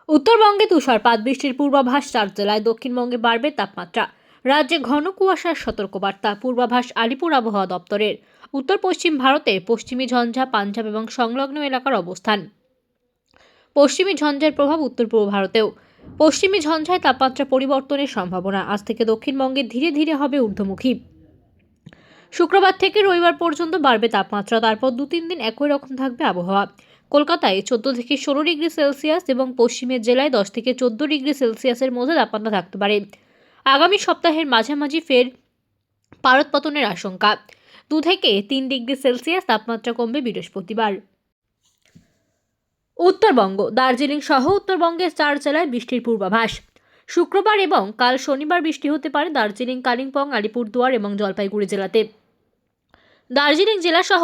উত্তরবঙ্গে তুষারপাত, বৃষ্টির পূর্বাভাস 4 জেলায়। দক্ষিণবঙ্গে বাড়বে তাপমাত্রা। রাজ্যে ঘন কুয়াশার সতর্কবার্তা। পূর্বাভাস আলিপুর আবহাওয়া দপ্তরের। উত্তর পশ্চিম ভারতে পশ্চিমী ঝঞ্ঝা পাঞ্জাব এবং সংলগ্ন এলাকার অবস্থান। পশ্চিমী ঝঞ্ঝার প্রভাব উত্তর পূর্ব ভারতেও। পশ্চিমী ঝঞ্ঝায় তাপমাত্রা পরিবর্তনের সম্ভাবনা। আজ থেকে দক্ষিণবঙ্গে ধীরে ধীরে হবে ঊর্ধ্বমুখী। শুক্রবার থেকে রবিবার পর্যন্ত বাড়বে তাপমাত্রা। তারপর 2-3 দিন একই রকম থাকবে আবহাওয়া। কলকাতায় 14 থেকে 16 ডিগ্রি সেলসিয়াস এবং পশ্চিমের জেলায় 10 থেকে 14 ডিগ্রি সেলসিয়াসের মধ্যে তাপমাত্রা থাকতে পারে। আগামী সপ্তাহের মাঝামাঝি ফের পারদপতনের আশঙ্কা। 2 থেকে 3 ডিগ্রি সেলসিয়াস তাপমাত্রা কমবে বৃহস্পতিবার। উত্তরবঙ্গ, দার্জিলিং সহ উত্তরবঙ্গের 4 জেলায় বৃষ্টির পূর্বাভাস। শুক্রবার এবং কাল শনিবার বৃষ্টি হতে পারে দার্জিলিং, কালিম্পং, আলিপুরদুয়ার এবং জলপাইগুড়ি জেলাতে। দার্জিলিং জেলাসহ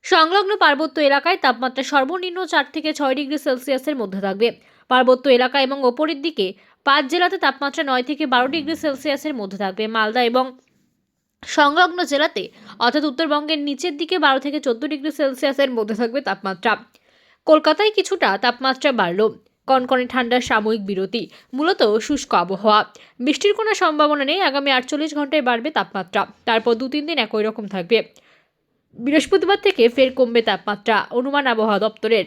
সংলগ্ন পার্বত্য এলাকায় তাপমাত্রা সর্বনিম্ন 4 থেকে 6 ডিগ্রি সেলসিয়াসের মধ্যে থাকবে। পার্বত্য এলাকা এবং ওপরের দিকে 5 জেলাতে তাপমাত্রা 9 থেকে 12 ডিগ্রি সেলসিয়াসের মধ্যে থাকবে। মালদা এবং সংলগ্ন জেলাতে অর্থাৎ উত্তরবঙ্গের নিচের দিকে 12 থেকে 14 ডিগ্রি সেলসিয়াসের মধ্যে থাকবে তাপমাত্রা। কলকাতায় কিছুটা তাপমাত্রা বাড়ল। কনকনে ঠান্ডার সাময়িক বিরতি, মূলত শুষ্ক আবহাওয়া। বৃষ্টির কোনো সম্ভাবনা নেই। আগামী 48 ঘন্টায় বাড়বে তাপমাত্রা। তারপর 2-3 দিন একই রকম থাকবে। বৃহস্পতিবার থেকে ফের কমবে তাপমাত্রা, অনুমান আবহাওয়া দপ্তরের।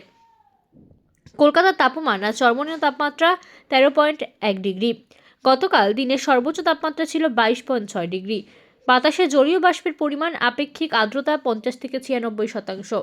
কলকাতার তাপমান আজ সর্বনিম্ন তাপমাত্রা 13.1 ডিগ্রি। গতকাল দিনের সর্বোচ্চ তাপমাত্রা ছিল 22.6 ডিগ্রি। বাতাসে জলীয় বাষ্পের পরিমাণ, আপেক্ষিক আর্দ্রতা 50 থেকে 96%।